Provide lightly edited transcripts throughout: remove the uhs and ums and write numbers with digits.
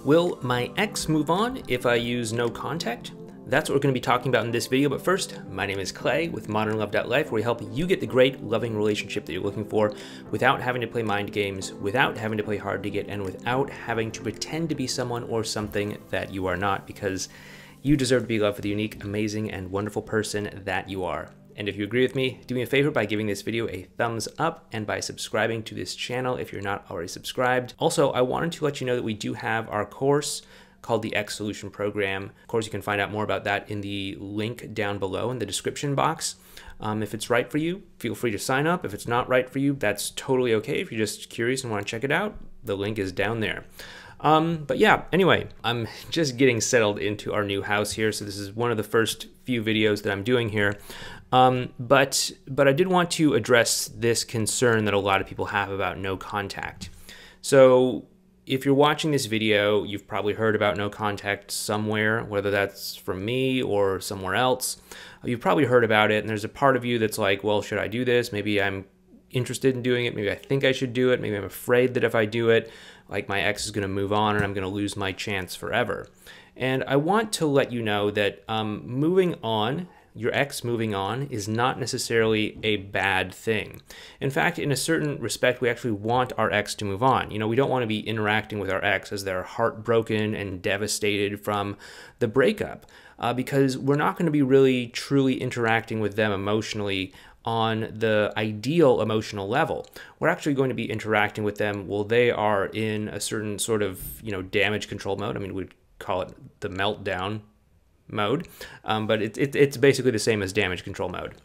Will my ex move on if I use no contact? That's what we're going to be talking about in this video, but first, my name is Clay with ModernLove.life, where we help you get the great, loving relationship that you're looking for without having to play mind games, without having to play hard to get, and without having to pretend to be someone or something that you are not, because you deserve to be loved for the unique, amazing, and wonderful person that you are. And if you agree with me, do me a favor by giving this video a thumbs up and by subscribing to this channel if you're not already subscribed. Also, I wanted to let you know that we do have our course called the X Solution Program. Of course, you can find out more about that in the link down below in the description box. If it's right for you, feel free to sign up. If it's not right for you, that's totally okay. If you're just curious and want to check it out, the link is down there. But yeah, anyway, I'm just getting settled into our new house here, so this is one of the first few videos that I'm doing here. But I did want to address this concern that a lot of people have about no contact. So if you're watching this video, you've probably heard about no contact somewhere, whether that's from me or somewhere else. You've probably heard about it, and there's a part of you that's like, well, should I do this? Maybe I'm interested in doing it. Maybe I think I should do it. Maybe I'm afraid that if I do it, like my ex is going to move on and I'm going to lose my chance forever. And I want to let you know that moving on, your ex moving on, is not necessarily a bad thing. In fact, in a certain respect, we actually want our ex to move on. You know, we don't want to be interacting with our ex as they're heartbroken and devastated from the breakup, because we're not going to be really truly interacting with them emotionally on the ideal emotional level. We're actually going to be interacting with them while they are in a certain sort of, damage control mode. I mean, we'd call it the meltdown mode, but it's basically the same as damage control mode.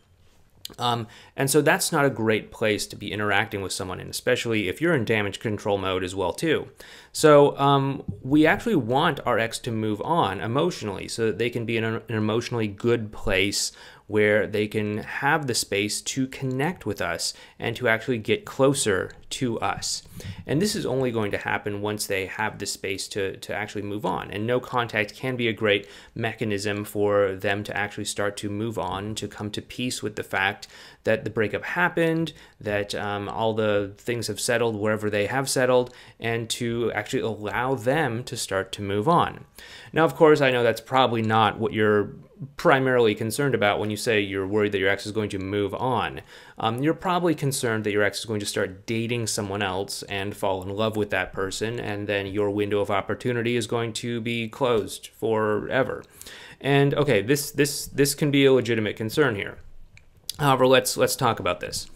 And so that's not a great place to be interacting with someone in, especially if you're in damage control mode as well too. So we actually want our ex to move on emotionally so that they can be in an emotionally good place where they can have the space to connect with us and to actually get closer to us. And this is only going to happen once they have the space to actually move on. And no contact can be a great mechanism for them to actually start to move on, to come to peace with the fact that the breakup happened, that all the things have settled wherever they have settled, and to actually allow them to start to move on. Now, of course, I know that's probably not what you're primarily concerned about when you say you're worried that your ex is going to move on. You're probably concerned that your ex is going to start dating someone else and fall in love with that person, and then your window of opportunity is going to be closed forever. And okay, this can be a legitimate concern here. However, let's talk about this.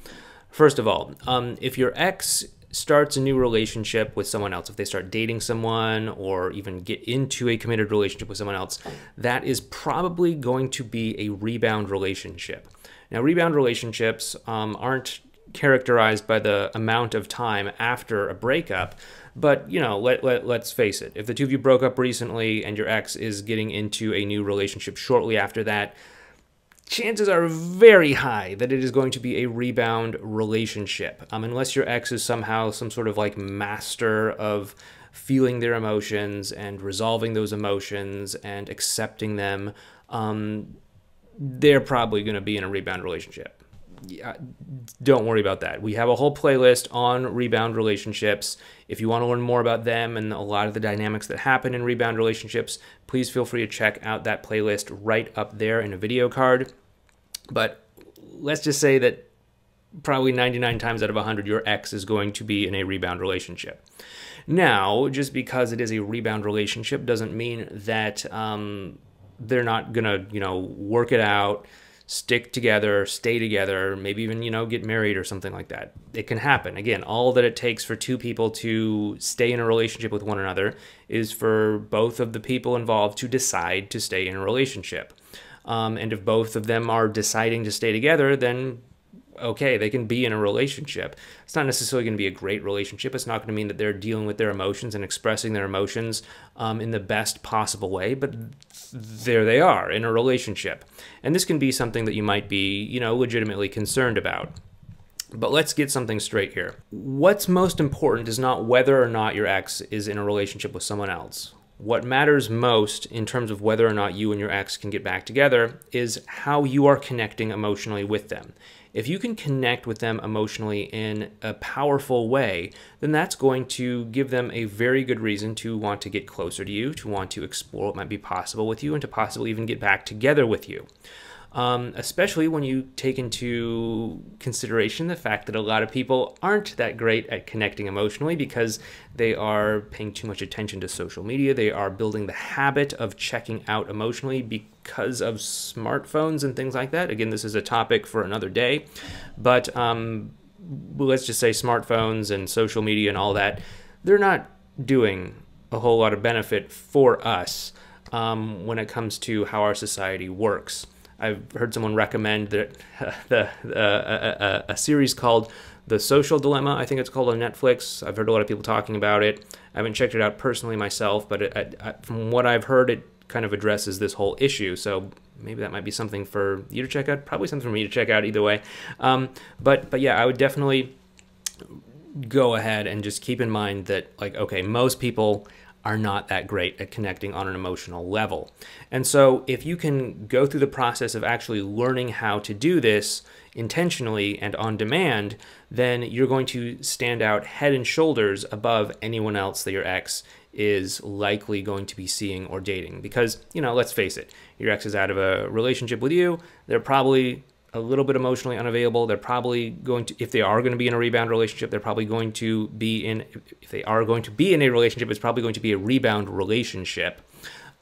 First of all, if your ex starts a new relationship with someone else, if they start dating someone or even get into a committed relationship with someone else, that is probably going to be a rebound relationship. Now, rebound relationships aren't characterized by the amount of time after a breakup, but let's face it, if the two of you broke up recently and your ex is getting into a new relationship shortly after that, chances are very high that it is going to be a rebound relationship, unless your ex is somehow some sort of like master of feeling their emotions and resolving those emotions and accepting them. They're probably going to be in a rebound relationship. Yeah, don't worry about that. We have a whole playlist on rebound relationships. If you want to learn more about them and a lot of the dynamics that happen in rebound relationships, please feel free to check out that playlist right up there in a video card. But let's just say that probably 99 times out of 100, your ex is going to be in a rebound relationship. Now, just because it is a rebound relationship doesn't mean that they're not going to, work it out, stick together, stay together, maybe even, get married or something like that. It can happen. Again, all that it takes for two people to stay in a relationship with one another is for both of the people involved to decide to stay in a relationship. And if both of them are deciding to stay together, then okay, they can be in a relationship. It's not necessarily going to be a great relationship. It's not going to mean that they're dealing with their emotions and expressing their emotions in the best possible way, but there they are in a relationship. And this can be something that you might be, legitimately concerned about. But let's get something straight here. What's most important is not whether or not your ex is in a relationship with someone else. what matters most in terms of whether or not you and your ex can get back together is how you are connecting emotionally with them. If you can connect with them emotionally in a powerful way, then that's going to give them a very good reason to want to get closer to you, to want to explore what might be possible with you, and to possibly even get back together with you. Especially when you take into consideration the fact that a lot of people aren't that great at connecting emotionally because they are paying too much attention to social media. They are building the habit of checking out emotionally because of smartphones and things like that. Again, this is a topic for another day, but let's just say smartphones and social media and all that, they're not doing a whole lot of benefit for us when it comes to how our society works. I've heard someone recommend that a series called The Social Dilemma. I think it's called on Netflix. I've heard a lot of people talking about it. I haven't checked it out personally myself, but from what I've heard, it kind of addresses this whole issue. So maybe that might be something for you to check out. Probably something for me to check out either way. But yeah, I would definitely go ahead and just keep in mind that, like, okay, most people are not that great at connecting on an emotional level. And so if you can go through the process of actually learning how to do this intentionally and on demand, then you're going to stand out head and shoulders above anyone else that your ex is likely going to be seeing or dating. Because, you know, let's face it, your ex is out of a relationship with you. They're probably a little bit emotionally unavailable. They're probably going to, if they are going to be in a rebound relationship, they're probably going to be in, if they are going to be in a relationship, it's probably going to be a rebound relationship.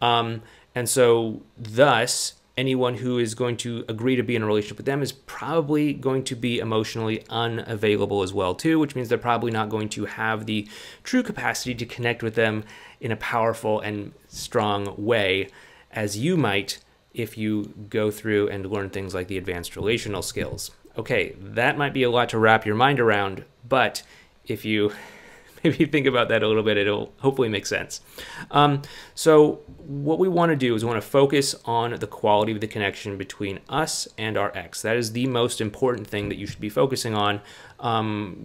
And so thus, anyone who is going to agree to be in a relationship with them is probably going to be emotionally unavailable as well too, which means they're probably not going to have the true capacity to connect with them in a powerful and strong way as you might if you go through and learn things like the advanced relational skills. Okay, that might be a lot to wrap your mind around, but if you maybe think about that a little bit, it'll hopefully make sense. So what we want to do is we want to focus on the quality of the connection between us and our ex. That is the most important thing that you should be focusing on,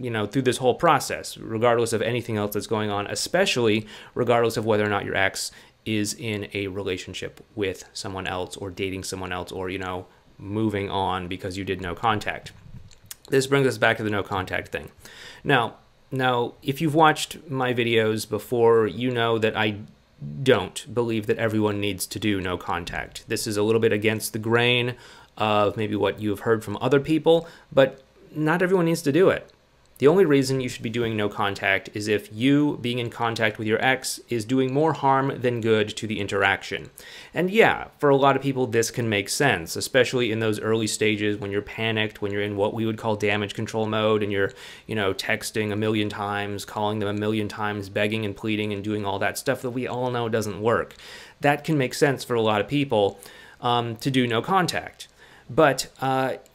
you know, through this whole process, regardless of anything else that's going on, especially regardless of whether or not your ex is in a relationship with someone else or dating someone else or, you know, moving on because you did no contact. This brings us back to the no contact thing. Now, if you've watched my videos before, you know that I don't believe that everyone needs to do no contact. This is a little bit against the grain of maybe what you've heard from other people, but not everyone needs to do it. The only reason you should be doing no contact is if you being in contact with your ex is doing more harm than good to the interaction. And yeah, for a lot of people, this can make sense, especially in those early stages when you're panicked, when you're in what we would call damage control mode and you're, you know, texting a million times, calling them a million times, begging and pleading and doing all that stuff that we all know doesn't work. That can make sense for a lot of people to do no contact. But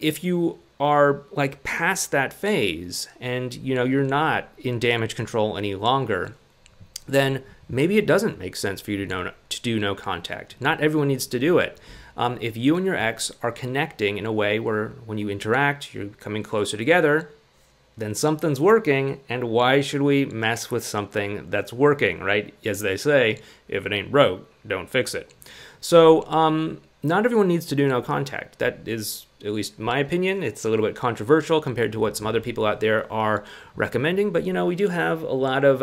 if you are like past that phase and, you know, you're not in damage control any longer, then maybe it doesn't make sense for you to do no contact. Not everyone needs to do it. If you and your ex are connecting in a way where when you interact, you're coming closer together, then something's working, and why should we mess with something that's working, right? As they say, if it ain't broke, don't fix it. So not everyone needs to do no contact. That is, at least my opinion. It's a little bit controversial compared to what some other people out there are recommending, but, you know, we do have a lot of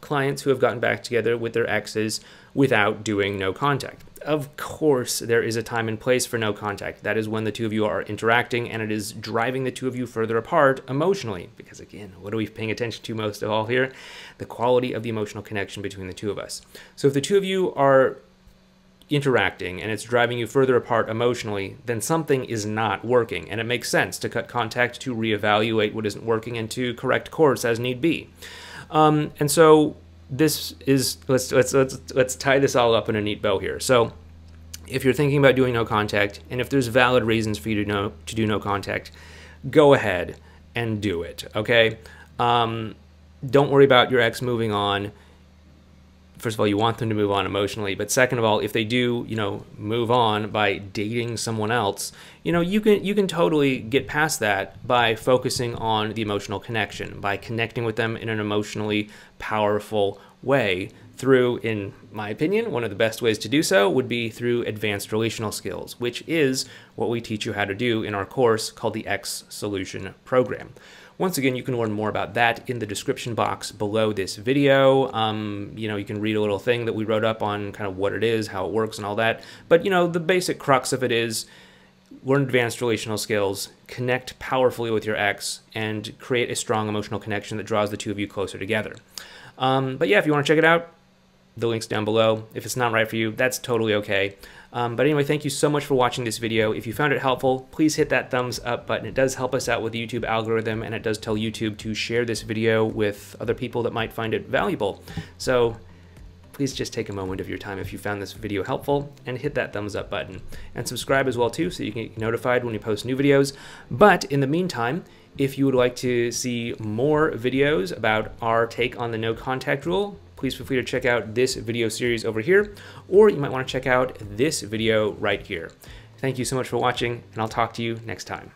clients who have gotten back together with their exes without doing no contact. Of course, there is a time and place for no contact. That is when the two of you are interacting and it is driving the two of you further apart emotionally. Because again, what are we paying attention to most of all here? The quality of the emotional connection between the two of us. So if the two of you are interacting and it's driving you further apart emotionally, then something is not working, and it makes sense to cut contact, to reevaluate what isn't working, and to correct course as need be. And so this is, let's tie this all up in a neat bow here. So if you're thinking about doing no contact, and if there's valid reasons for you to do no contact, go ahead and do it. Okay, don't worry about your ex moving on. First of all, you want them to move on emotionally, but second of all, if they do, you know, move on by dating someone else, you know, you can totally get past that by focusing on the emotional connection, by connecting with them in an emotionally powerful way through, in my opinion, one of the best ways to do so would be through advanced relational skills, which is what we teach you how to do in our course called the X Solution Program. Once again, you can learn more about that in the description box below this video. You can read a little thing that we wrote up on kind of what it is, how it works, and all that. But the basic crux of it is learn advanced relational skills, connect powerfully with your ex, and create a strong emotional connection that draws the two of you closer together. But yeah, if you want to check it out, the link's down below. If it's not right for you, that's totally okay. But anyway, thank you so much for watching this video. If you found it helpful, please hit that thumbs up button. It does help us out with the YouTube algorithm, and it does tell YouTube to share this video with other people that might find it valuable. So please just take a moment of your time if you found this video helpful and hit that thumbs up button. And subscribe as well too, so you can get notified when we post new videos. But in the meantime, if you would like to see more videos about our take on the no contact rule, please feel free to check out this video series over here, or you might want to check out this video right here. Thank you so much for watching, and I'll talk to you next time.